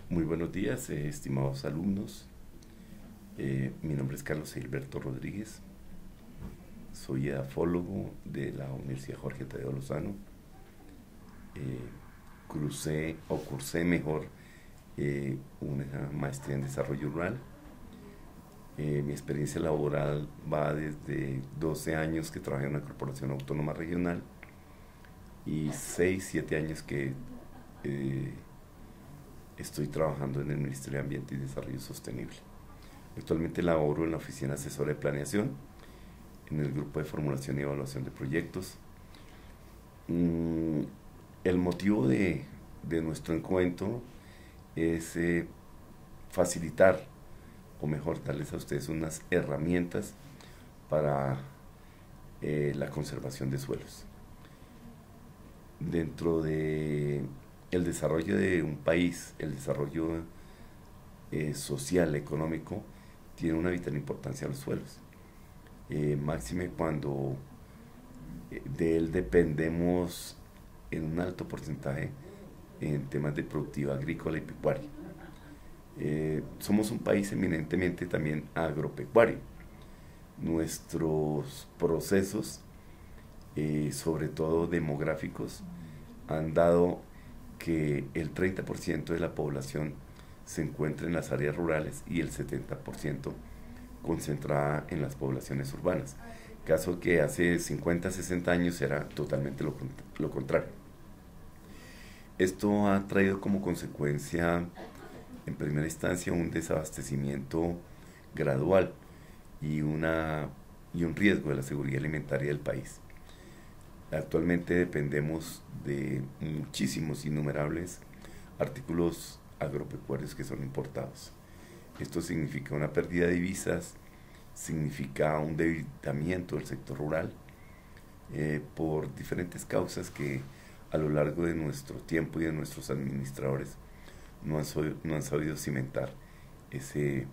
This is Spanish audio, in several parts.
Muy buenos días, estimados alumnos. Mi nombre es Carlos Gilberto Rodríguez. Soy edafólogo de la Universidad Jorge Tadeo Lozano. Eh, cursé mejor una maestría en desarrollo rural. Mi experiencia laboral va desde 12 años que trabajé en una corporación autónoma regional y 6, 7 años que eh, estoy trabajando en el Ministerio de Ambiente y Desarrollo Sostenible. Actualmente laboro en la Oficina Asesora de Planeación, en el grupo de formulación y evaluación de proyectos. El motivo de nuestro encuentro es facilitar, o mejor, darles a ustedes unas herramientas para la conservación de suelos. Dentro de el desarrollo de un país, el desarrollo social, económico, tiene una vital importancia los suelos. Máxime cuando de él dependemos en un alto porcentaje en temas de productividad agrícola y pecuaria. Somos un país eminentemente también agropecuario. Nuestros procesos, sobre todo demográficos, han dado que el 30% de la población se encuentra en las áreas rurales y el 70% concentrada en las poblaciones urbanas. Caso que hace 50, 60 años era totalmente lo contrario. Esto ha traído como consecuencia, en primera instancia, un desabastecimiento gradual y un riesgo de la seguridad alimentaria del país. Actualmente dependemos de muchísimos, innumerables artículos agropecuarios que son importados. Esto significa una pérdida de divisas, significa un debilitamiento del sector rural por diferentes causas que a lo largo de nuestro tiempo y de nuestros administradores no han sabido cimentar ese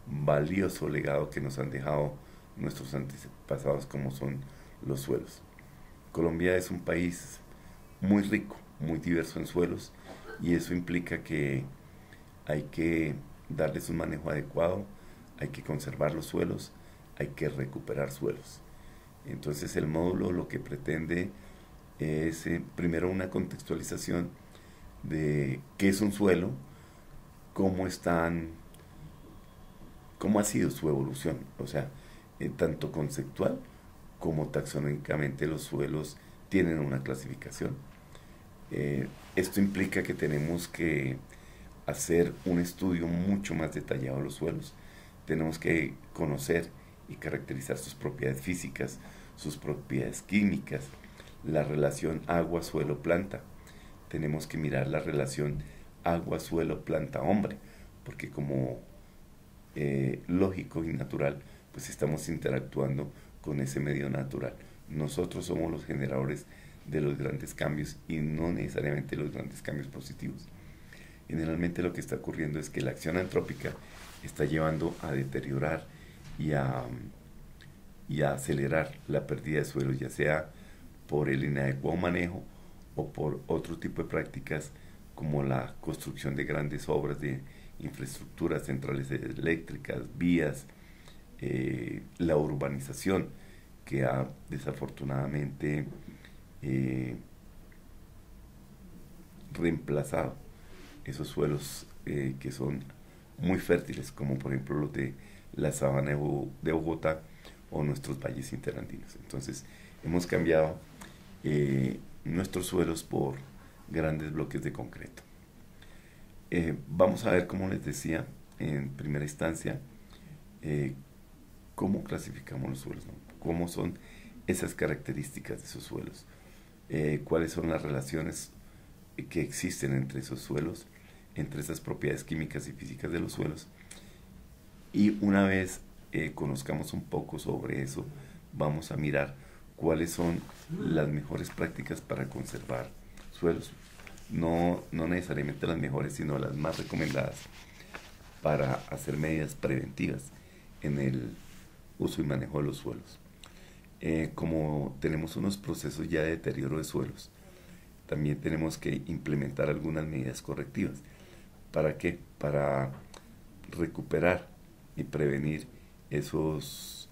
valioso legado que nos han dejado nuestros antepasados, como son los suelos. Colombia es un país muy rico, muy diverso en suelos, y eso implica que hay que darles un manejo adecuado, hay que conservar los suelos, hay que recuperar suelos. Entonces el módulo lo que pretende es primero una contextualización de qué es un suelo, cómo ha sido su evolución, o sea, tanto conceptual como taxonómicamente los suelos tienen una clasificación. Esto implica que tenemos que hacer un estudio mucho más detallado de los suelos. Tenemos que conocer y caracterizar sus propiedades físicas, sus propiedades químicas, la relación agua, suelo, planta. Tenemos que mirar la relación agua, suelo, planta, hombre, porque como lógico y natural, pues estamos interactuando con ese medio natural. Nosotros somos los generadores de los grandes cambios y no necesariamente los grandes cambios positivos. Generalmente lo que está ocurriendo es que la acción antrópica está llevando a deteriorar y a acelerar la pérdida de suelo, ya sea por el inadecuado manejo o por otro tipo de prácticas como la construcción de grandes obras de infraestructuras, centrales eléctricas, vías, la urbanización que ha desafortunadamente reemplazado esos suelos que son muy fértiles, como por ejemplo los de la sabana de Bogotá o nuestros valles interandinos. Entonces hemos cambiado nuestros suelos por grandes bloques de concreto. Vamos a ver, como les decía, en primera instancia, cómo clasificamos los suelos, ¿no? Cómo son esas características de esos suelos, cuáles son las relaciones que existen entre esos suelos, entre esas propiedades químicas y físicas de los suelos. Y una vez conozcamos un poco sobre eso, vamos a mirar cuáles son las mejores prácticas para conservar suelos. No necesariamente las mejores, sino las más recomendadas para hacer medidas preventivas en el uso y manejo de los suelos. Como tenemos unos procesos ya de deterioro de suelos, también tenemos que implementar algunas medidas correctivas. ¿Para qué? Para recuperar y prevenir esos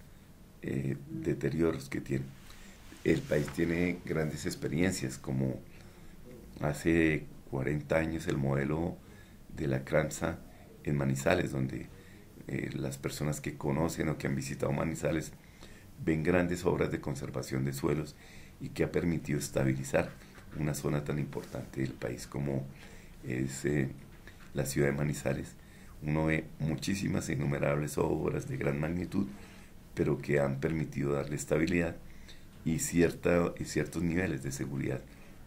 deterioros que tiene. El país tiene grandes experiencias, como hace 40 años el modelo de la CRAMSA en Manizales, donde las personas que conocen o que han visitado Manizales ven grandes obras de conservación de suelos y que ha permitido estabilizar una zona tan importante del país como es la ciudad de Manizales. Uno ve muchísimas e innumerables obras de gran magnitud, pero que han permitido darle estabilidad y ciertos niveles de seguridad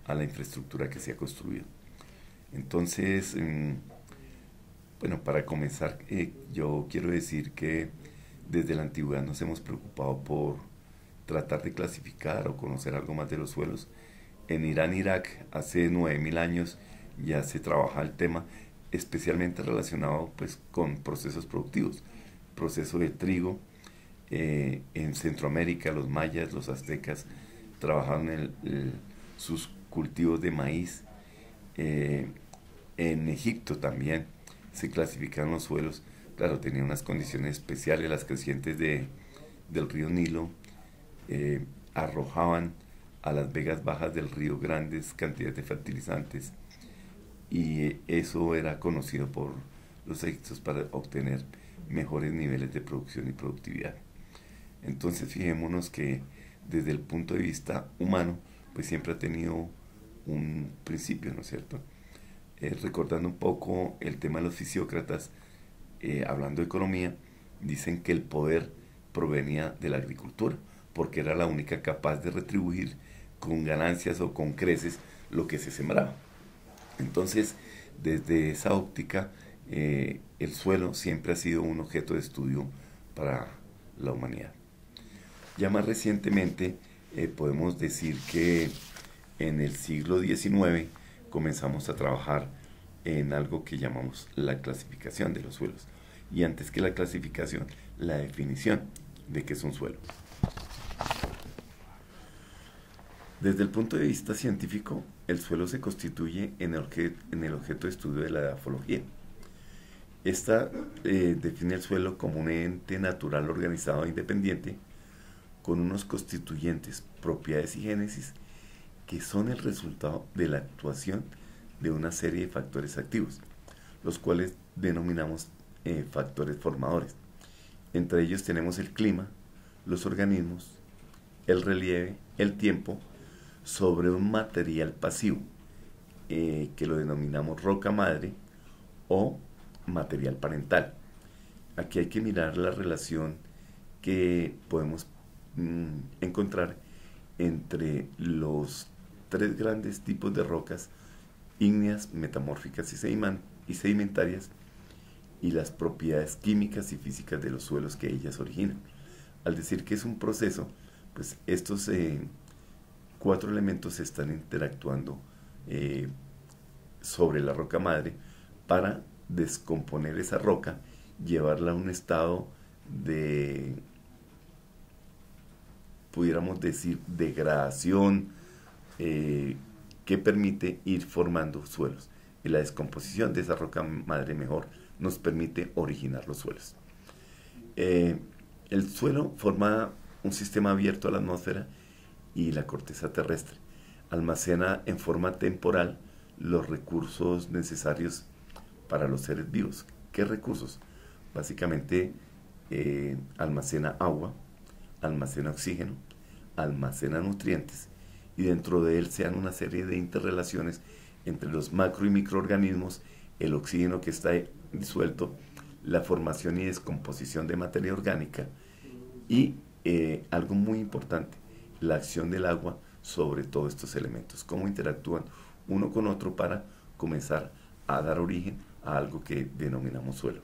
a la infraestructura que se ha construido. Entonces, bueno, para comenzar, yo quiero decir que desde la antigüedad nos hemos preocupado por tratar de clasificar o conocer algo más de los suelos. En Irán, Irak, hace 9000 años ya se trabaja el tema, especialmente relacionado pues con procesos productivos, proceso de trigo. En Centroamérica los mayas, los aztecas trabajaban sus cultivos de maíz. En Egipto también se clasificaban los suelos. Claro, tenían unas condiciones especiales. Las crecientes del río Nilo arrojaban a las vegas bajas del río grandes cantidades de fertilizantes, y eso era conocido por los egipcios para obtener mejores niveles de producción y productividad. Entonces fijémonos que desde el punto de vista humano pues siempre ha tenido un principio, ¿no es cierto? Recordando un poco el tema de los fisiócratas, hablando de economía, dicen que el poder provenía de la agricultura, porque era la única capaz de retribuir con ganancias o con creces lo que se sembraba. Entonces, desde esa óptica, el suelo siempre ha sido un objeto de estudio para la humanidad. Ya más recientemente podemos decir que en el siglo XIX comenzamos a trabajar en algo que llamamos la clasificación de los suelos. Y antes que la clasificación, la definición de qué es un suelo. Desde el punto de vista científico, el suelo se constituye en el objeto de estudio de la edafología. Esta define el suelo como un ente natural organizado e independiente, con unos constituyentes, propiedades y génesis que son el resultado de la actuación de una serie de factores activos, los cuales denominamos factores formadores. Entre ellos tenemos el clima, los organismos, el relieve, el tiempo, sobre un material pasivo, que lo denominamos roca madre o material parental. Aquí hay que mirar la relación que podemos encontrar entre los tres grandes tipos de rocas ígneas, metamórficas y sedimentarias, y las propiedades químicas y físicas de los suelos que ellas originan. Al decir que es un proceso, pues estos cuatro elementos están interactuando sobre la roca madre para descomponer esa roca, llevarla a un estado de, pudiéramos decir, degradación, que permite ir formando suelos. Y la descomposición de esa roca madre mejor nos permite originar los suelos. El suelo forma un sistema abierto a la atmósfera y la corteza terrestre. Almacena en forma temporal los recursos necesarios para los seres vivos. ¿Qué recursos? Básicamente almacena agua, almacena oxígeno, almacena nutrientes, y dentro de él se dan una serie de interrelaciones entre los macro y microorganismos, el oxígeno que está disuelto, la formación y descomposición de materia orgánica y algo muy importante, la acción del agua sobre todos estos elementos, cómo interactúan uno con otro para comenzar a dar origen a algo que denominamos suelo.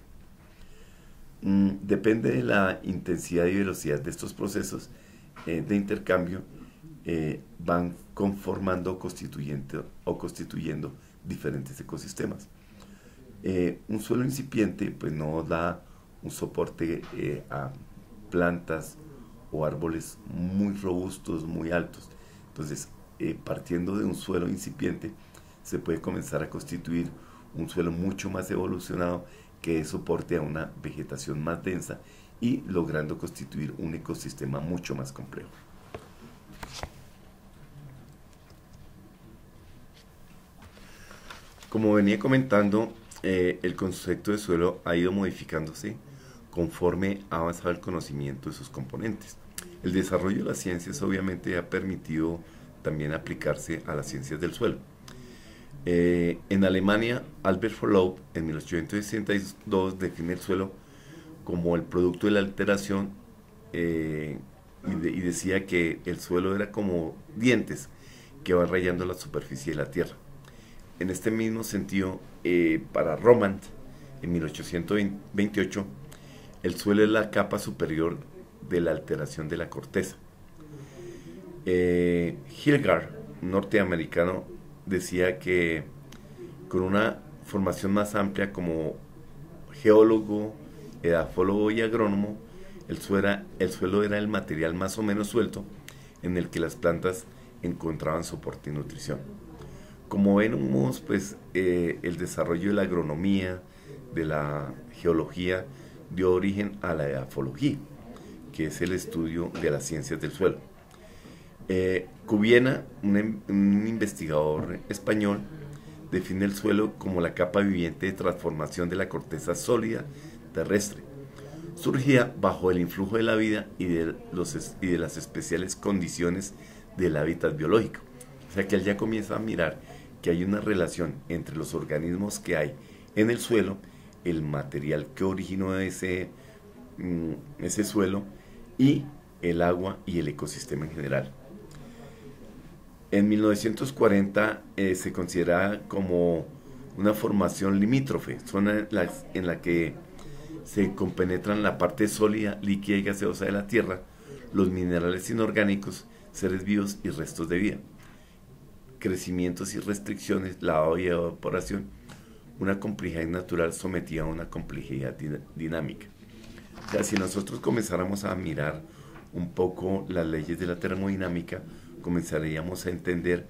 Depende de la intensidad y velocidad de estos procesos de intercambio, van conformando o constituyendo diferentes ecosistemas. Un suelo incipiente pues no da un soporte a plantas o árboles muy robustos, muy altos. Entonces, partiendo de un suelo incipiente, se puede comenzar a constituir un suelo mucho más evolucionado que dé soporte a una vegetación más densa y logrando constituir un ecosistema mucho más complejo. Como venía comentando, el concepto de suelo ha ido modificándose conforme ha avanzado el conocimiento de sus componentes. El desarrollo de las ciencias obviamente ha permitido también aplicarse a las ciencias del suelo. En Alemania, Albert Follow en 1862 define el suelo como el producto de la alteración y decía que el suelo era como dientes que van rayando la superficie de la tierra. En este mismo sentido, para Romand, en 1828, el suelo es la capa superior de la alteración de la corteza. Hilgard, un norteamericano, decía que con una formación más amplia como geólogo, edafólogo y agrónomo, el suelo era el material más o menos suelto en el que las plantas encontraban soporte y nutrición. Como vemos, pues el desarrollo de la agronomía, de la geología, dio origen a la edafología, que es el estudio de las ciencias del suelo. Cubiena, un investigador español, define el suelo como la capa viviente de transformación de la corteza sólida terrestre. Surgía bajo el influjo de la vida y de las especiales condiciones del hábitat biológico. O sea que él ya comienza a mirar que hay una relación entre los organismos que hay en el suelo, el material que originó ese suelo y el agua y el ecosistema en general. En 1940 se considera como una formación limítrofe, zona en la que se compenetran la parte sólida, líquida y gaseosa de la tierra, los minerales inorgánicos, seres vivos y restos de vida. Crecimientos y restricciones, lavado y evaporación, una complejidad natural sometida a una complejidad dinámica. O sea, si nosotros comenzáramos a mirar un poco las leyes de la termodinámica, comenzaríamos a entender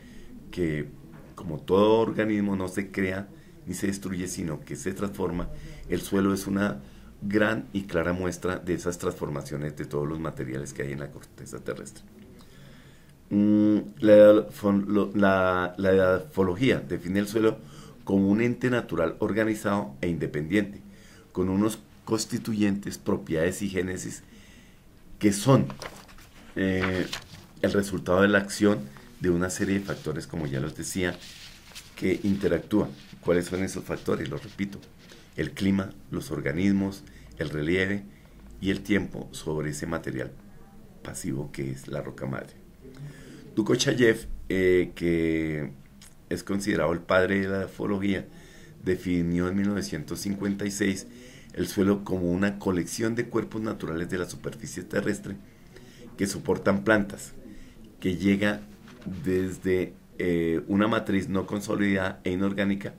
que como todo organismo no se crea ni se destruye, sino que se transforma. El suelo es una gran y clara muestra de esas transformaciones de todos los materiales que hay en la corteza terrestre. La edafología define el suelo como un ente natural organizado e independiente, con unos constituyentes, propiedades y génesis que son el resultado de la acción de una serie de factores, como ya los decía, que interactúan. ¿Cuáles son esos factores? Los repito: el clima, los organismos, el relieve y el tiempo sobre ese material pasivo que es la roca madre. Tukhachevsky, que es considerado el padre de la edafología, definió en 1956 el suelo como una colección de cuerpos naturales de la superficie terrestre que soportan plantas, que llega desde una matriz no consolidada e inorgánica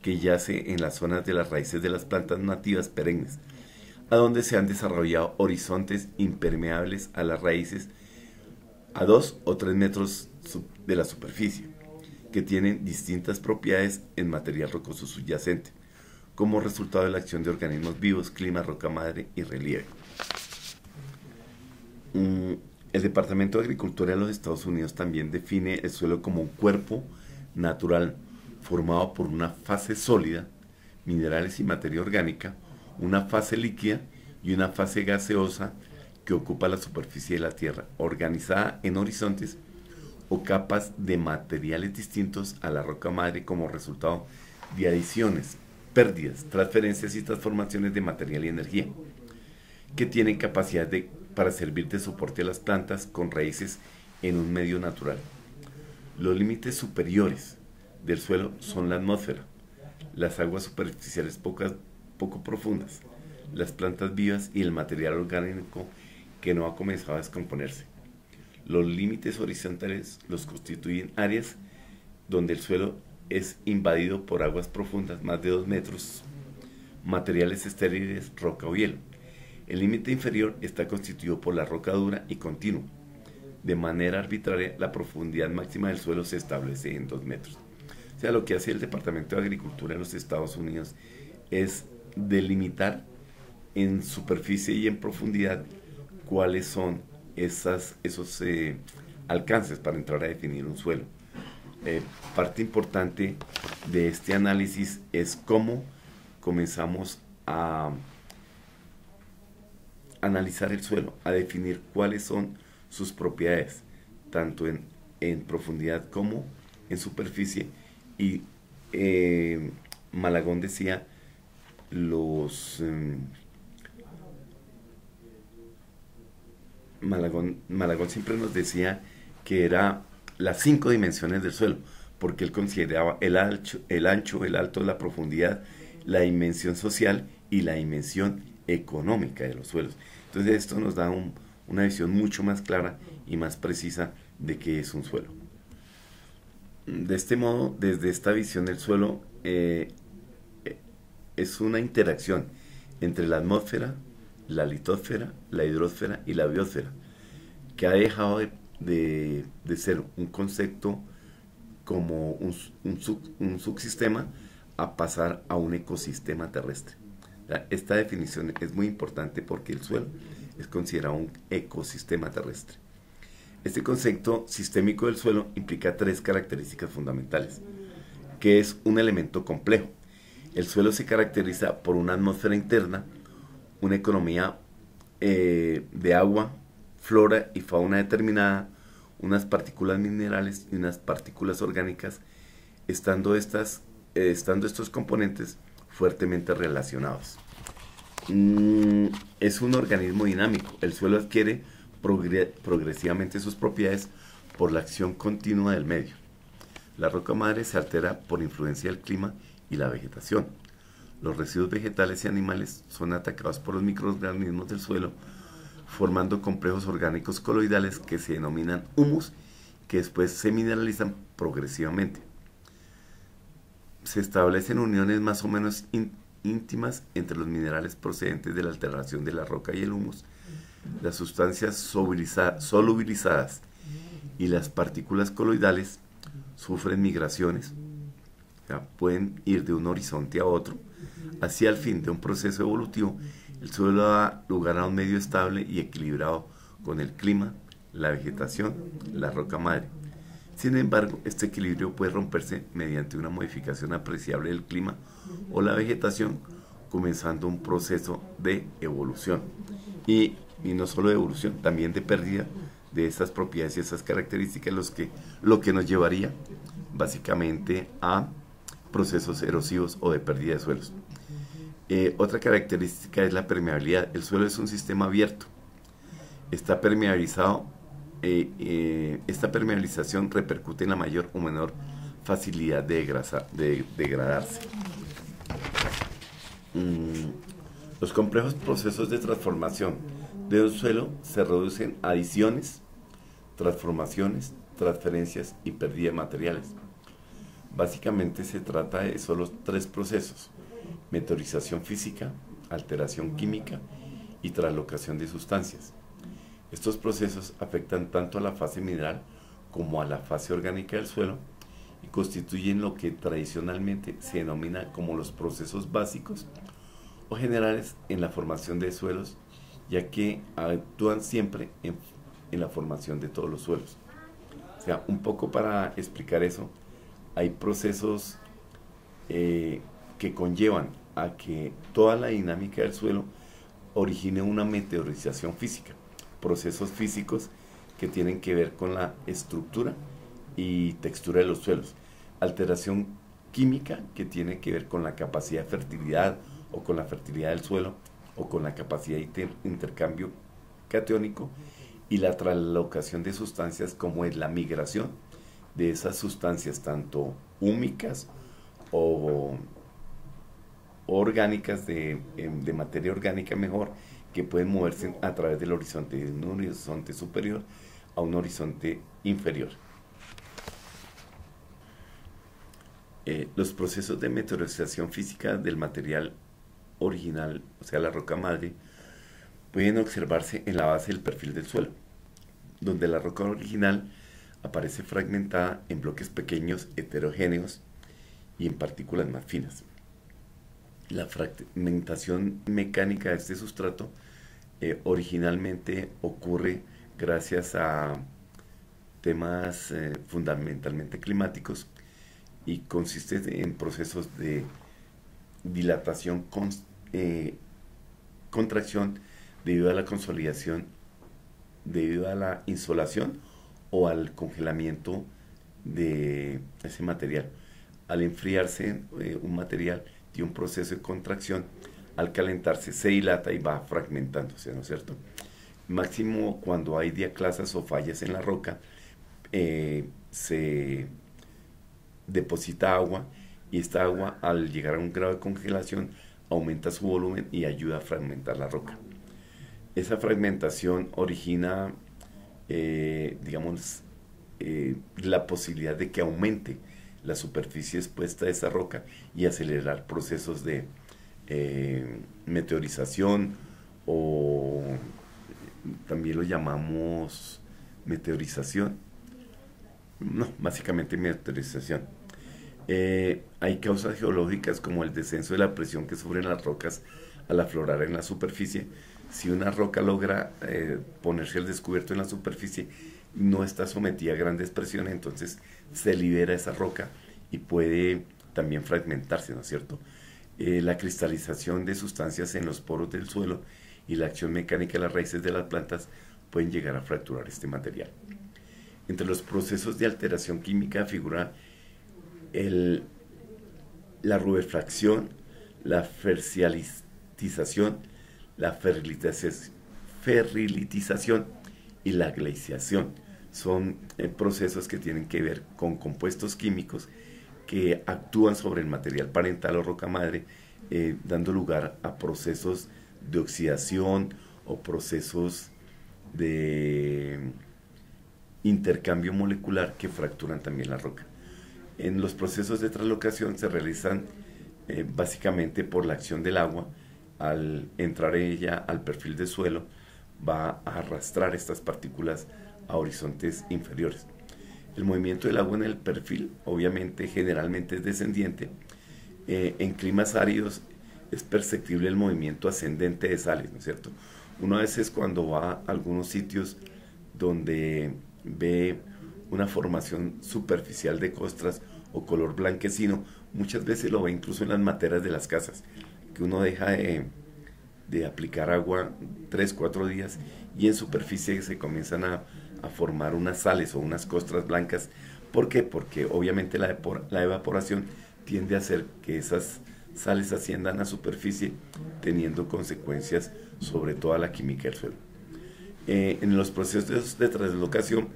que yace en las zonas de las raíces de las plantas nativas perennes, a donde se han desarrollado horizontes impermeables a las raíces a 2 o 3 metros de la superficie, que tienen distintas propiedades en material rocoso subyacente, como resultado de la acción de organismos vivos, clima, roca madre y relieve. El Departamento de Agricultura de los Estados Unidos también define el suelo como un cuerpo natural formado por una fase sólida, minerales y materia orgánica, una fase líquida y una fase gaseosa que ocupa la superficie de la Tierra, organizada en horizontes o capas de materiales distintos a la roca madre como resultado de adiciones, pérdidas, transferencias y transformaciones de material y energía, que tienen capacidad para servir de soporte a las plantas con raíces en un medio natural. Los límites superiores del suelo son la atmósfera, las aguas superficiales poco profundas, las plantas vivas y el material orgánico que no ha comenzado a descomponerse. Los límites horizontales los constituyen áreas donde el suelo es invadido por aguas profundas, más de 2 metros, materiales estériles, roca o hielo. El límite inferior está constituido por la roca dura y continua. De manera arbitraria, la profundidad máxima del suelo se establece en 2 metros. O sea, lo que hace el Departamento de Agricultura de los Estados Unidos es delimitar en superficie y en profundidad cuáles son esos alcances para entrar a definir un suelo. Parte importante de este análisis es cómo comenzamos a analizar el suelo, a definir cuáles son sus propiedades, tanto en profundidad como en superficie. Y Malagón decía, Malagón siempre nos decía que era las 5 dimensiones del suelo, porque él consideraba el ancho, el alto, la profundidad, la dimensión social y la dimensión económica de los suelos. Entonces esto nos da una visión mucho más clara y más precisa de qué es un suelo. De este modo, desde esta visión del suelo, es una interacción entre la atmósfera, la litosfera, la hidrosfera y la biosfera, que ha dejado de ser un concepto como un subsistema a pasar a un ecosistema terrestre. Esta definición es muy importante porque el suelo es considerado un ecosistema terrestre. Este concepto sistémico del suelo implica 3 características fundamentales, que es un elemento complejo. El suelo se caracteriza por una atmósfera interna, una economía de agua, flora y fauna determinada, unas partículas minerales y unas partículas orgánicas, estando estos componentes fuertemente relacionados. Es un organismo dinámico. El suelo adquiere progresivamente sus propiedades por la acción continua del medio. La roca madre se altera por influencia del clima y la vegetación. Los residuos vegetales y animales son atacados por los microorganismos del suelo, formando complejos orgánicos coloidales que se denominan humus, que después se mineralizan progresivamente. Se establecen uniones más o menos íntimas entre los minerales procedentes de la alteración de la roca y el humus, las sustancias solubilizadas y las partículas coloidales sufren migraciones, o sea, pueden ir de un horizonte a otro, así al fin de un proceso evolutivo. El suelo da lugar a un medio estable y equilibrado con el clima, la vegetación, la roca madre. Sin embargo, este equilibrio puede romperse mediante una modificación apreciable del clima o la vegetación, comenzando un proceso de evolución. Y no solo de evolución, también de pérdida de estas propiedades y esas características, lo que nos llevaría básicamente a procesos erosivos o de pérdida de suelos. Otra característica es la permeabilidad. El suelo es un sistema abierto. Está permeabilizado. Esta permeabilización repercute en la mayor o menor facilidad de degradarse. Los complejos procesos de transformación de un suelo se reducen a adiciones, transformaciones, transferencias y pérdida de materiales. Básicamente se trata de solo 3 procesos: meteorización física, alteración química y traslocación de sustancias. Estos procesos afectan tanto a la fase mineral como a la fase orgánica del suelo y constituyen lo que tradicionalmente se denomina como los procesos básicos o generales en la formación de suelos, ya que actúan siempre en la formación de todos los suelos. O sea, un poco para explicar eso, hay procesos que conllevan a que toda la dinámica del suelo origine una meteorización física, procesos físicos que tienen que ver con la estructura y textura de los suelos, alteración química que tiene que ver con la capacidad de fertilidad o con la fertilidad del suelo o con la capacidad de intercambio catiónico, y la traslocación de sustancias, como es la migración de esas sustancias tanto húmicas o orgánicas de materia orgánica mejor, que pueden moverse a través del horizonte, de un horizonte superior a un horizonte inferior. Los procesos de meteorización física del material original, o sea la roca madre, pueden observarse en la base del perfil del suelo, donde la roca original aparece fragmentada en bloques pequeños heterogéneos y en partículas más finas. La fragmentación mecánica de este sustrato originalmente ocurre gracias a temas fundamentalmente climáticos y consiste en procesos de dilatación, contracción debido a la consolidación, debido a la insolación o al congelamiento de ese material. Al enfriarse un material tiene un proceso de contracción, al calentarse se dilata y va fragmentándose, ¿no es cierto? Máximo cuando hay diaclasas o fallas en la roca, se deposita agua y esta agua al llegar a un grado de congelación aumenta su volumen y ayuda a fragmentar la roca. Esa fragmentación origina, digamos, la posibilidad de que aumente la superficie expuesta de esa roca y acelerar procesos de meteorización, o también lo llamamos meteorización. No, básicamente meteorización. Hay causas geológicas como el descenso de la presión que sufren las rocas al aflorar en la superficie. Si una roca logra ponerse al descubierto en la superficie, no está sometida a grandes presiones, entonces se libera esa roca y puede también fragmentarse, ¿no es cierto? La cristalización de sustancias en los poros del suelo y la acción mecánica de las raíces de las plantas pueden llegar a fracturar este material. Entre los procesos de alteración química figura la rubefacción, la ferrilitización, la ferrilitización y la glaciación. Son procesos que tienen que ver con compuestos químicos que actúan sobre el material parental o roca madre, dando lugar a procesos de oxidación o procesos de intercambio molecular que fracturan también la roca. En los procesos de translocación se realizan básicamente por la acción del agua. Al entrar ella al perfil del suelo, va a arrastrar estas partículas a horizontes inferiores. El movimiento del agua en el perfil, obviamente, generalmente es descendiente. En climas áridos es perceptible el movimiento ascendente de sales, ¿no es cierto? Uno a veces cuando va a algunos sitios donde ve una formación superficial de costras o color blanquecino, muchas veces lo ve incluso en las materas de las casas, que uno deja de aplicar agua 3-4 días y en superficie se comienzan a formar unas sales o unas costras blancas. ¿Por qué? Porque obviamente la evaporación tiende a hacer que esas sales asciendan a superficie, teniendo consecuencias sobre toda la química del suelo. En los procesos de translocación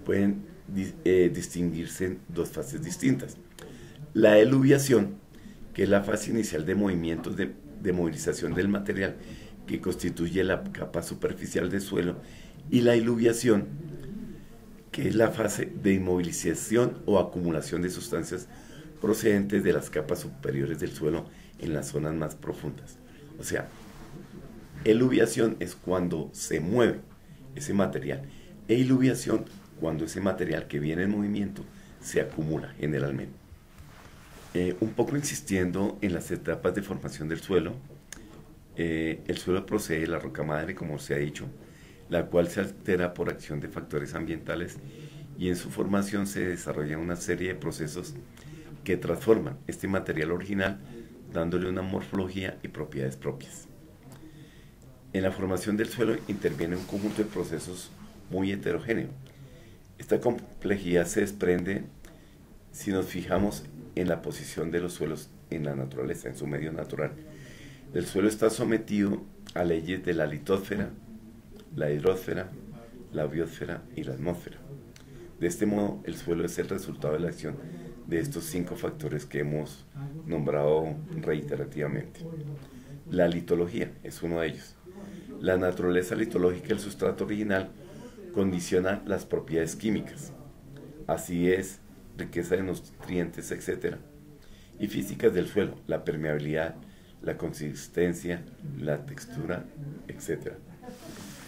pueden distinguirse en dos fases distintas. La eluviación, que es la fase inicial de movimientos de movilización del material que constituye la capa superficial del suelo, y la iluviación, que es la fase de inmovilización o acumulación de sustancias procedentes de las capas superiores del suelo en las zonas más profundas. O sea, eluviación es cuando se mueve ese material, e iluviación cuando ese material que viene en movimiento se acumula generalmente. Un poco insistiendo en las etapas de formación del suelo, el suelo procede de la roca madre, como se ha dicho, la cual se altera por acción de factores ambientales, y en su formación se desarrolla una serie de procesos que transforman este material original, dándole una morfología y propiedades propias. En la formación del suelo interviene un conjunto de procesos muy heterogéneo. Esta complejidad se desprende si nos fijamos en la posición de los suelos en la naturaleza, en su medio natural. El suelo está sometido a leyes de la litósfera, la hidrosfera, la biosfera y la atmósfera. De este modo, el suelo es el resultado de la acción de estos 5 factores que hemos nombrado reiterativamente. La litología es uno de ellos. La naturaleza litológica del sustrato original condiciona las propiedades químicas, así es, riqueza de nutrientes, etc., y físicas del suelo, la permeabilidad, la consistencia, la textura, etc.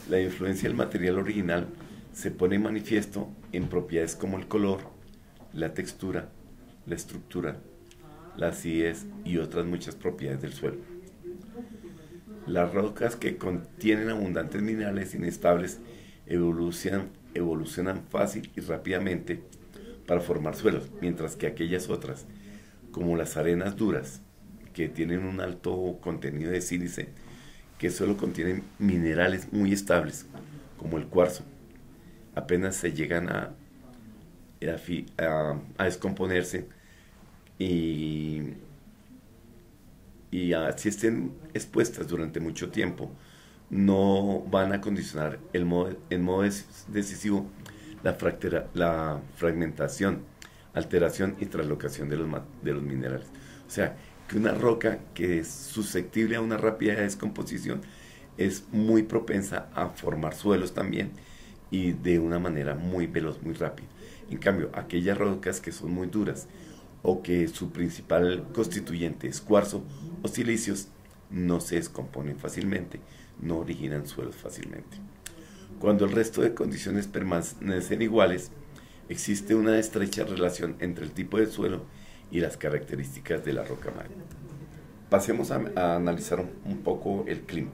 La influencia del material original se pone en manifiesto en propiedades como el color, la textura, la estructura, la acidez y otras muchas propiedades del suelo. Las rocas que contienen abundantes minerales inestables evolucionan fácil y rápidamente para formar suelos, mientras que aquellas otras, como las arenas duras, que tienen un alto contenido de sílice, que solo contienen minerales muy estables, como el cuarzo, apenas se llegan a descomponerse y si estén expuestas durante mucho tiempo, no van a condicionar en modo decisivo la fragmentación, alteración y traslocación de los minerales. O sea, que una roca que es susceptible a una rápida descomposición es muy propensa a formar suelos también y de una manera muy veloz, muy rápida. En cambio, aquellas rocas que son muy duras o que su principal constituyente es cuarzo o silicios, no se descomponen fácilmente, no originan suelos fácilmente. Cuando el resto de condiciones permanecen iguales, existe una estrecha relación entre el tipo de suelo y las características de la roca madre. Pasemos a analizar un poco el clima.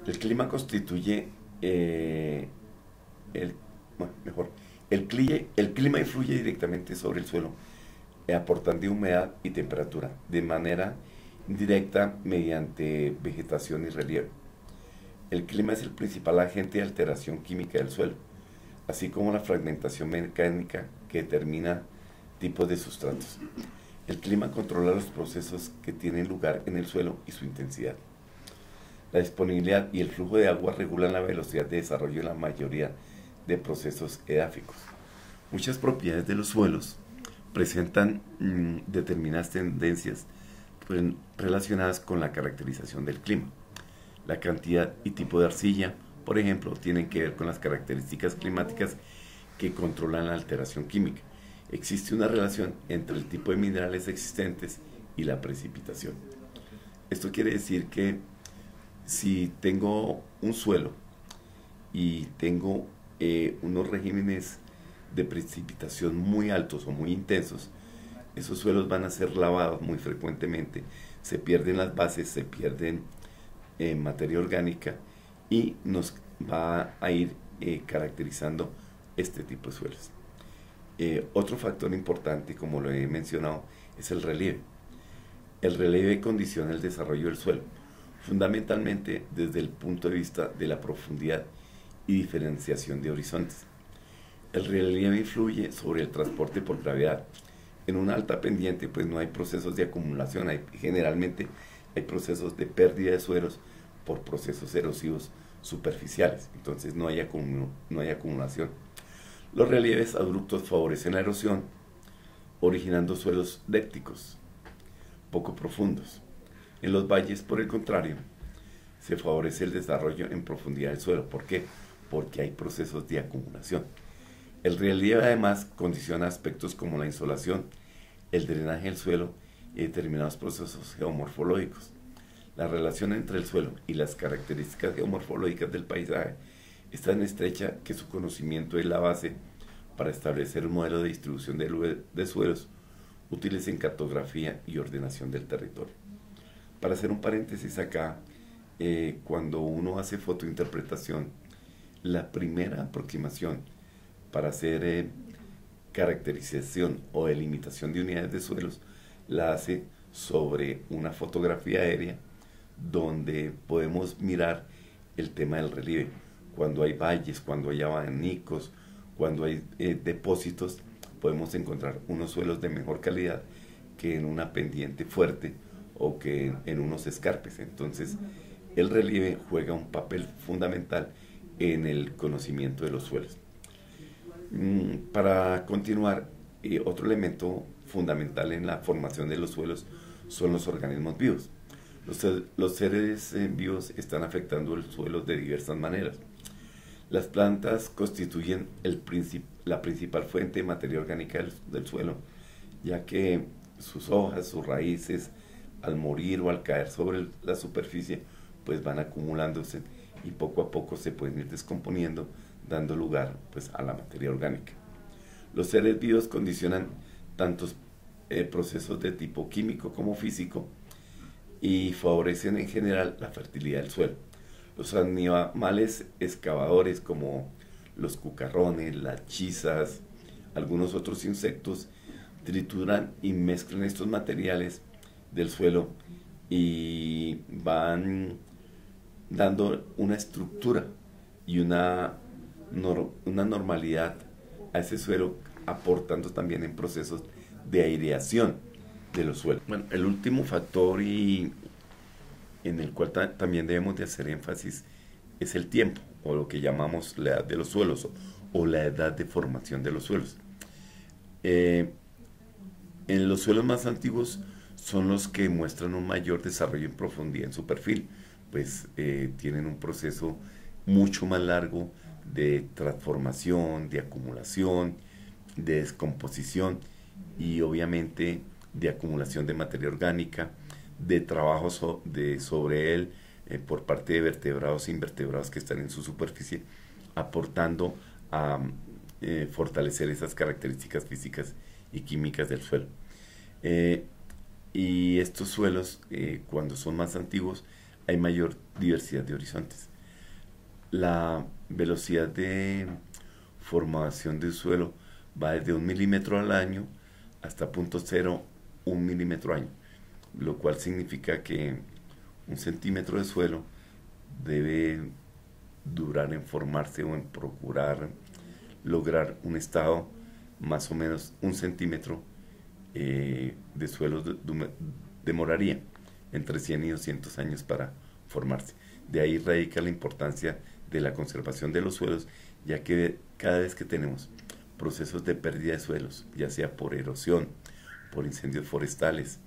El clima constituye el clima influye directamente sobre el suelo, aportando humedad y temperatura, de manera indirecta mediante vegetación y relieve. El clima es el principal agente de alteración química del suelo, así como la fragmentación mecánica que determina tipos de sustratos. El clima controla los procesos que tienen lugar en el suelo y su intensidad. La disponibilidad y el flujo de agua regulan la velocidad de desarrollo de la mayoría de procesos edáficos. Muchas propiedades de los suelos presentan determinadas tendencias relacionadas con la caracterización del clima. La cantidad y tipo de arcilla, por ejemplo, tienen que ver con las características climáticas que controlan la alteración química. Existe una relación entre el tipo de minerales existentes y la precipitación. Esto quiere decir que si tengo un suelo y tengo unos regímenes de precipitación muy altos o muy intensos, esos suelos van a ser lavados muy frecuentemente, se pierden las bases, se pierden materia orgánica y nos va a ir caracterizando este tipo de suelos. Otro factor importante, como lo he mencionado, es el relieve. El relieve condiciona el desarrollo del suelo, fundamentalmente desde el punto de vista de la profundidad y diferenciación de horizontes. El relieve influye sobre el transporte por gravedad. En una alta pendiente pues no hay procesos de acumulación, generalmente hay procesos de pérdida de suelos por procesos erosivos superficiales, entonces no hay acumulación. Los relieves abruptos favorecen la erosión, originando suelos lépticos, poco profundos. En los valles, por el contrario, se favorece el desarrollo en profundidad del suelo. ¿Por qué? Porque hay procesos de acumulación. El relieve además condiciona aspectos como la insolación, el drenaje del suelo y determinados procesos geomorfológicos. La relación entre el suelo y las características geomorfológicas del paisaje es tan estrecha que su conocimiento es la base para establecer un modelo de distribución de suelos útiles en cartografía y ordenación del territorio. Para hacer un paréntesis acá, cuando uno hace fotointerpretación, la primera aproximación para hacer caracterización o delimitación de unidades de suelos la hace sobre una fotografía aérea donde podemos mirar el tema del relieve. Cuando hay valles, cuando hay abanicos, cuando hay depósitos, podemos encontrar unos suelos de mejor calidad que en una pendiente fuerte o que en unos escarpes. Entonces, el relieve juega un papel fundamental en el conocimiento de los suelos. Para continuar, otro elemento fundamental en la formación de los suelos son los organismos vivos. Los seres vivos están afectando el suelo de diversas maneras. Las plantas constituyen la principal fuente de materia orgánica del suelo, ya que sus hojas, sus raíces, al morir o al caer sobre la superficie, pues van acumulándose y poco a poco se pueden ir descomponiendo, dando lugar pues a la materia orgánica. Los seres vivos condicionan tanto procesos de tipo químico como físico y favorecen en general la fertilidad del suelo. Los animales excavadores como los cucarrones, las chisas, algunos otros insectos trituran y mezclan estos materiales del suelo y van dando una estructura y una normalidad a ese suelo, aportando también en procesos de aireación de los suelos. Bueno, el último factor y en el cual también debemos de hacer énfasis es el tiempo, o lo que llamamos la edad de los suelos, o la edad de formación de los suelos. En los suelos más antiguos son los que muestran un mayor desarrollo en profundidad en su perfil, pues tienen un proceso mucho más largo de transformación, de acumulación, de descomposición y obviamente de acumulación de materia orgánica, de trabajo sobre él por parte de vertebrados e invertebrados que están en su superficie, aportando a fortalecer esas características físicas y químicas del suelo. Y estos suelos, cuando son más antiguos, hay mayor diversidad de horizontes. La velocidad de formación del suelo va desde 1 milímetro al año hasta 0.01 milímetro año, lo cual significa que 1 centímetro de suelo debe durar en formarse o en procurar lograr un estado más o menos 1 centímetro de suelo demoraría entre 100 y 200 años para formarse. De ahí radica la importancia de la conservación de los suelos, ya que cada vez que tenemos procesos de pérdida de suelos, ya sea por erosión, por incendios forestales,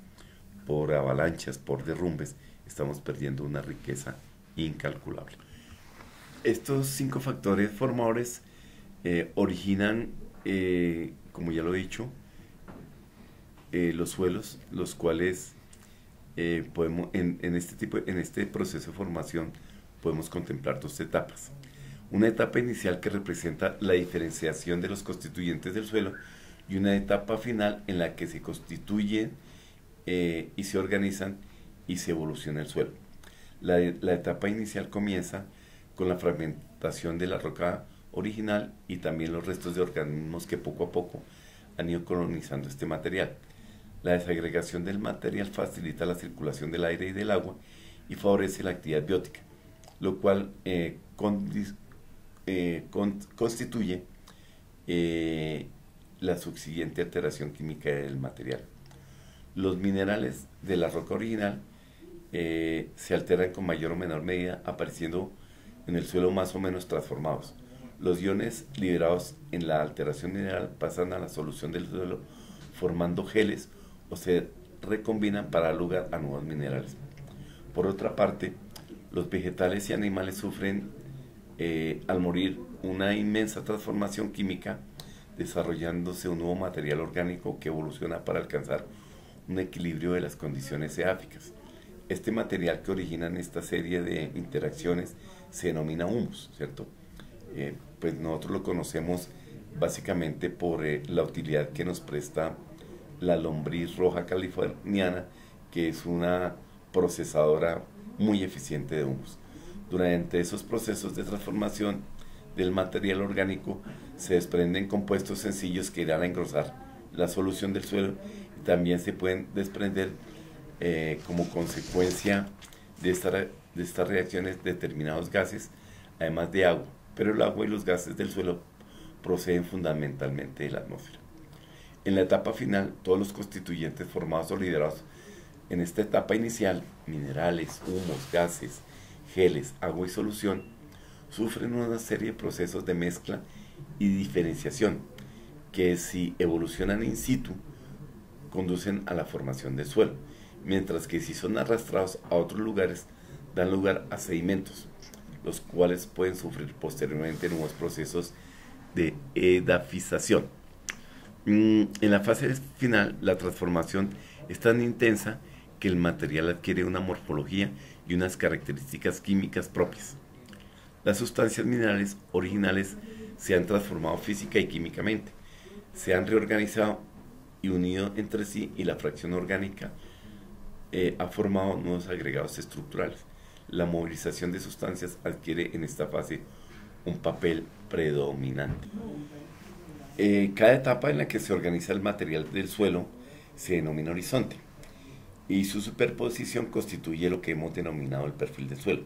por avalanchas, por derrumbes, estamos perdiendo una riqueza incalculable. Estos 5 factores formadores originan, como ya lo he dicho, los suelos, los cuales podemos en este proceso de formación podemos contemplar 2 etapas. Una etapa inicial que representa la diferenciación de los constituyentes del suelo y una etapa final en la que se constituyen y se organizan y se evoluciona el suelo. La etapa inicial comienza con la fragmentación de la roca original y también los restos de organismos que poco a poco han ido colonizando este material. La desagregación del material facilita la circulación del aire y del agua y favorece la actividad biótica, lo cual constituye la subsiguiente alteración química del material. Los minerales de la roca original se alteran con mayor o menor medida, apareciendo en el suelo más o menos transformados. Los iones liberados en la alteración mineral pasan a la solución del suelo formando geles o se recombinan para dar lugar a nuevos minerales. Por otra parte, los vegetales y animales sufren al morir una inmensa transformación química, desarrollándose un nuevo material orgánico que evoluciona para alcanzar un equilibrio de las condiciones edáficas. Este material que origina en esta serie de interacciones se denomina humus, ¿cierto? Pues nosotros lo conocemos básicamente por la utilidad que nos presta la lombriz roja californiana, que es una procesadora muy eficiente de humus. Durante esos procesos de transformación del material orgánico se desprenden compuestos sencillos que irán a engrosar la solución del suelo y también se pueden desprender como consecuencia de estas reacciones determinados gases, además de agua, pero el agua y los gases del suelo proceden fundamentalmente de la atmósfera. En la etapa final, todos los constituyentes formados o liderados en esta etapa inicial, minerales, humos, gases, geles, agua y solución, sufren una serie de procesos de mezcla y diferenciación que, si evolucionan in situ, conducen a la formación del suelo, mientras que si son arrastrados a otros lugares, dan lugar a sedimentos, los cuales pueden sufrir posteriormente nuevos procesos de edafización. En la fase final, la transformación es tan intensa que el material adquiere una morfología y unas características químicas propias. Las sustancias minerales originales se han transformado física y químicamente, se han reorganizado y unido entre sí, y la fracción orgánica ha formado nuevos agregados estructurales. La movilización de sustancias adquiere en esta fase un papel predominante. Cada etapa en la que se organiza el material del suelo se denomina horizonte, y su superposición constituye lo que hemos denominado el perfil del suelo.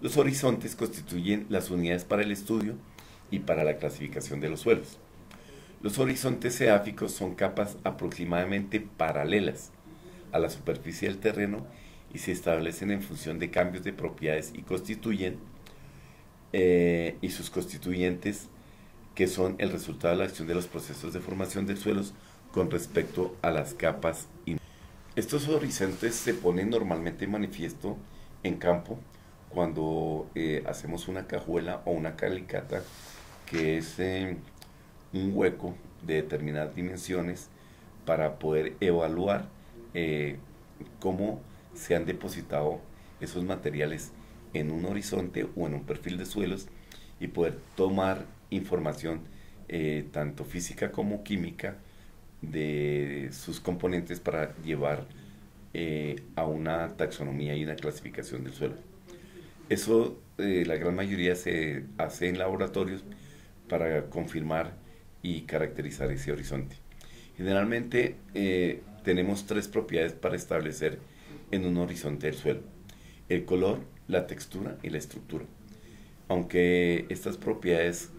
Los horizontes constituyen las unidades para el estudio y para la clasificación de los suelos. Los horizontes edáficos son capas aproximadamente paralelas a la superficie del terreno y se establecen en función de cambios de propiedades y constituyen y sus constituyentes, que son el resultado de la acción de los procesos de formación de suelos con respecto a las capas. Estos horizontes se ponen normalmente en manifiesto en campo cuando hacemos una cajuela o una calicata, que es un hueco de determinadas dimensiones para poder evaluar cómo se han depositado esos materiales en un horizonte o en un perfil de suelos, y poder tomar información tanto física como química de sus componentes para llevar a una taxonomía y una clasificación del suelo. Eso la gran mayoría se hace en laboratorios para confirmar y caracterizar ese horizonte. Generalmente tenemos tres propiedades para establecer en un horizonte del suelo: el color, la textura y la estructura. Aunque estas propiedades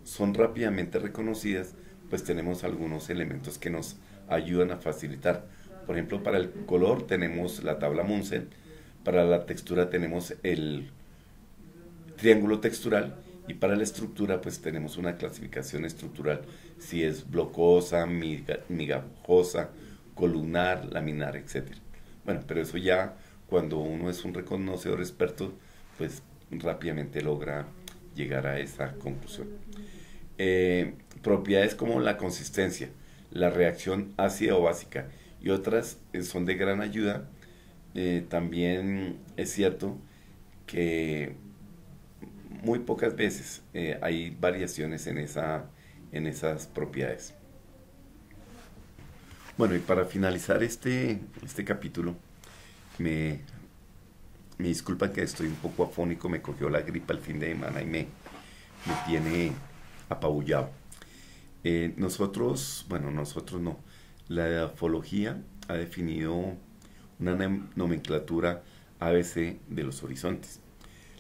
son rápidamente reconocidas, pues tenemos algunos elementos que nos ayudan a facilitar. Por ejemplo, para el color tenemos la tabla Munsen, para la textura tenemos el triángulo textural, y para la estructura pues tenemos una clasificación estructural, si es blocosa, migajosa, columnar, laminar, etc. Bueno, pero eso ya cuando uno es un reconocedor experto, pues rápidamente logra llegar a esa conclusión. Propiedades como la consistencia, la reacción ácida o básica y otras son de gran ayuda. También es cierto que muy pocas veces hay variaciones en esas propiedades. Bueno, y para finalizar este capítulo, me disculpan que estoy un poco afónico, me cogió la gripa el fin de semana y me tiene apabullado. Nosotros no, la edafología ha definido una nomenclatura ABC de los horizontes.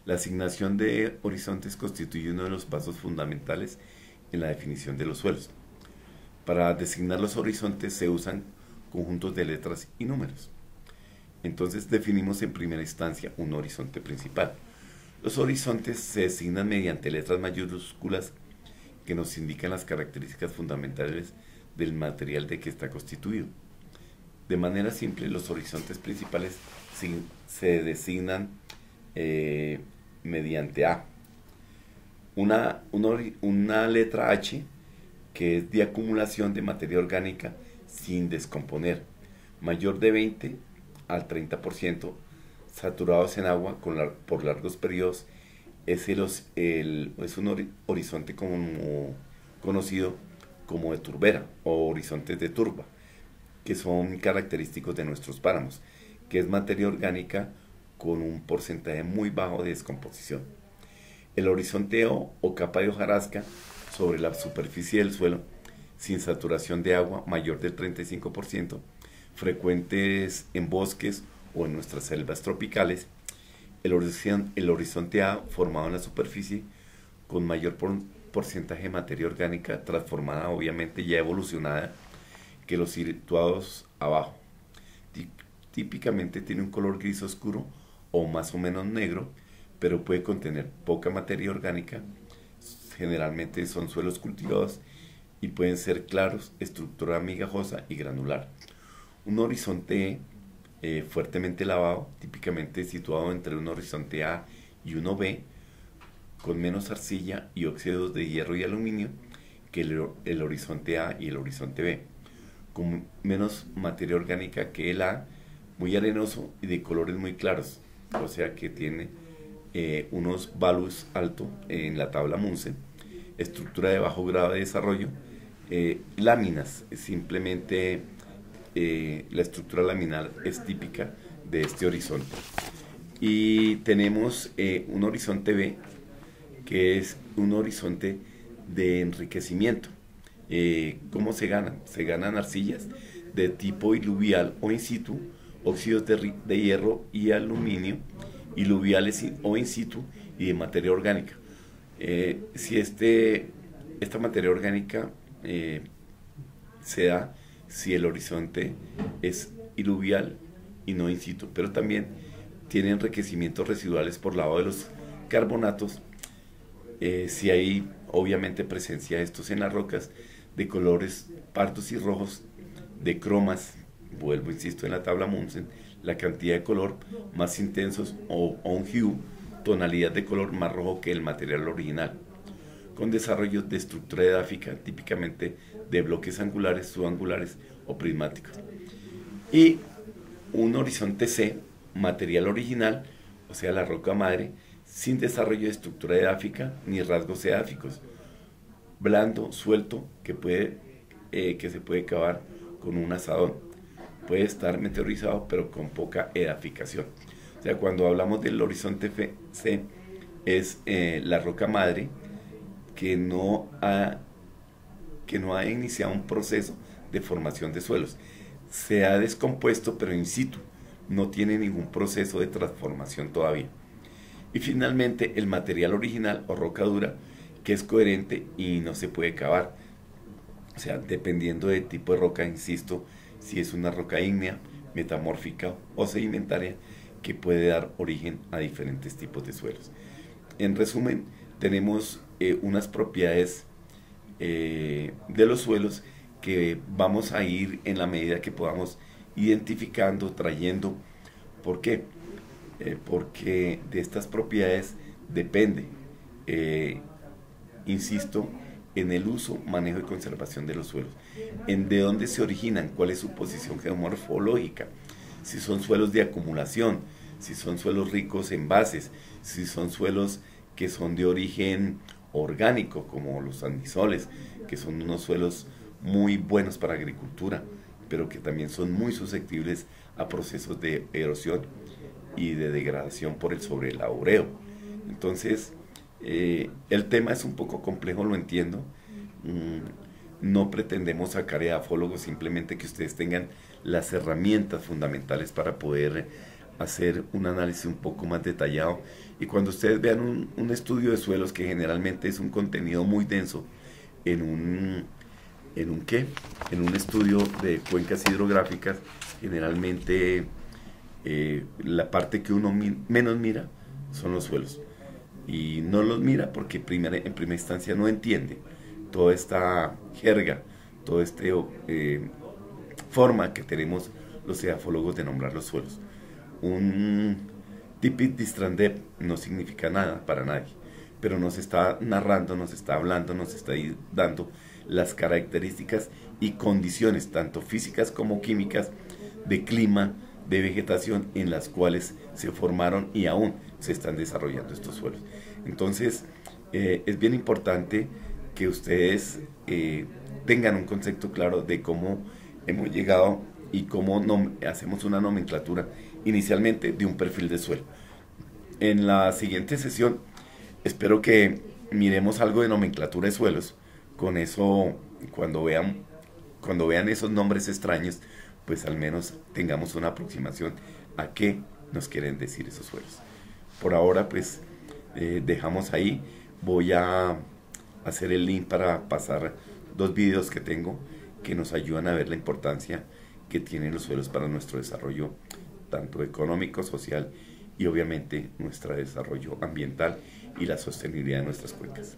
La asignación de horizontes constituye uno de los pasos fundamentales en la definición de los suelos. Para designar los horizontes se usan conjuntos de letras y números. Entonces definimos en primera instancia un horizonte principal. Los horizontes se designan mediante letras mayúsculas que nos indican las características fundamentales del material de que está constituido. De manera simple, los horizontes principales se designan mediante A. Una letra H, que es de acumulación de materia orgánica sin descomponer, mayor de 20 al 30%, saturados en agua por largos periodos. Es un horizonte conocido como de turbera o horizontes de turba, que son característicos de nuestros páramos, que es materia orgánica con un porcentaje muy bajo de descomposición. El horizonte o capa de hojarasca sobre la superficie del suelo, sin saturación de agua mayor del 35%, frecuentes en bosques o en nuestras selvas tropicales. El horizonte A, formado en la superficie con mayor porcentaje de materia orgánica transformada, obviamente ya evolucionada, que los situados abajo. Típicamente tiene un color gris oscuro o más o menos negro, pero puede contener poca materia orgánica. Generalmente son suelos cultivados y pueden ser claros, estructura migajosa y granular. Un horizonte fuertemente lavado, típicamente situado entre un horizonte A y uno B, con menos arcilla y óxidos de hierro y aluminio que el horizonte A y el horizonte B, con menos materia orgánica que el A, muy arenoso y de colores muy claros, o sea que tiene unos values altos en la tabla Munsen, estructura de bajo grado de desarrollo, láminas, simplemente la estructura laminar es típica de este horizonte. Y tenemos un horizonte B, que es un horizonte de enriquecimiento. ¿Cómo se ganan? Se ganan arcillas de tipo iluvial o in situ, óxidos de hierro y aluminio, iluviales o in situ, y de materia orgánica. Si esta materia orgánica se da si el horizonte es iluvial y no in situ, pero también tiene enriquecimientos residuales por lado de los carbonatos. Si hay obviamente presencia de estos en las rocas, de colores pardos y rojos, de cromas, vuelvo insisto en la tabla Munsen, la cantidad de color más intensos, o un hue, tonalidad de color más rojo que el material original, con desarrollos de estructura edáfica, típicamente de bloques angulares, subangulares o prismáticos. Y un horizonte C, material original, o sea la roca madre, sin desarrollo de estructura edáfica ni rasgos edáficos, blando, suelto, que se puede cavar con un asadón. Puede estar meteorizado, pero con poca edificación. O sea, cuando hablamos del horizonte C, es la roca madre que no ha iniciado un proceso de formación de suelos. Se ha descompuesto, pero in situ. No tiene ningún proceso de transformación todavía. Y finalmente, el material original o roca dura, que es coherente y no se puede cavar. O sea, dependiendo del tipo de roca, insisto, si es una roca ígnea, metamórfica o sedimentaria, que puede dar origen a diferentes tipos de suelos. En resumen, tenemos unas propiedades de los suelos que vamos a ir en la medida que podamos identificando, trayendo. ¿Por qué? Porque de estas propiedades depende, insisto, en el uso, manejo y conservación de los suelos, en de dónde se originan, cuál es su posición geomorfológica, si son suelos de acumulación, si son suelos ricos en bases, si son suelos que son de origen orgánico, como los andisoles, que son unos suelos muy buenos para agricultura, pero que también son muy susceptibles a procesos de erosión y de degradación por el sobrelaboreo. Entonces, el tema es un poco complejo, lo entiendo. No pretendemos sacar edafólogos, simplemente que ustedes tengan las herramientas fundamentales para poder hacer un análisis un poco más detallado. Y cuando ustedes vean un estudio de suelos, que generalmente es un contenido muy denso, en un estudio de cuencas hidrográficas, generalmente la parte que uno menos mira son los suelos. Y no los mira porque en primera instancia no entiende toda esta jerga, toda esta forma que tenemos los edafólogos de nombrar los suelos. Un tipit distrandep no significa nada para nadie, pero nos está narrando, nos está hablando, nos está dando las características y condiciones, tanto físicas como químicas, de clima, de vegetación, en las cuales se formaron y aún se están desarrollando estos suelos. Entonces, es bien importante que ustedes tengan un concepto claro de cómo hemos llegado y cómo hacemos una nomenclatura inicialmente de un perfil de suelo. En la siguiente sesión espero que miremos algo de nomenclatura de suelos. Con eso, cuando vean esos nombres extraños, pues al menos tengamos una aproximación a qué nos quieren decir esos suelos. Por ahora, pues dejamos ahí. Voy a hacer el link para pasar 2 videos que tengo que nos ayudan a ver la importancia que tienen los suelos para nuestro desarrollo, tanto económico, social y obviamente nuestro desarrollo ambiental y la sostenibilidad de nuestras cuencas.